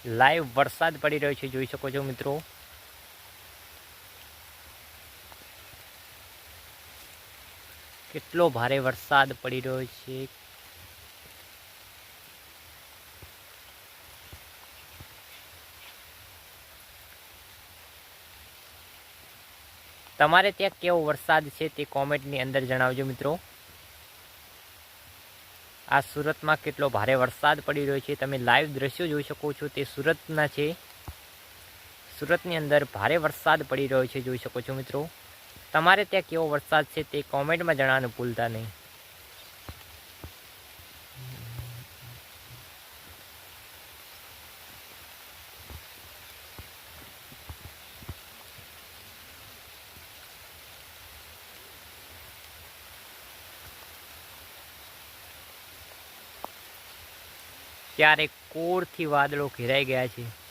Live વરસાદ પડી રહ્યો છે, જોઈ શકો છો મિત્રો। કેટલો ભારે વરસાદ પડી રહ્યો છે। તમારે ત્યાં કેવો વરસાદ છે તે કોમેન્ટની અંદર જણાવજો મિત્રો। આ સુરતમાં કેટલો ભારે વરસાદ પડી રહ્યો છે, તમે લાઈવ દ્રશ્યો જોઈ શકો છો, તે સુરતના છે। સુરતની અંદર ભારે વરસાદ પડી રહ્યો છે, જોઈ શકો છો મિત્રો। તમારે ત્યાં કેવો વરસાદ છે તે કોમેન્ટમાં જણાવવાનું ભૂલતા નહીં। ત્યારે કોરથી વાદળો ઘેરાઈ ગયા છે।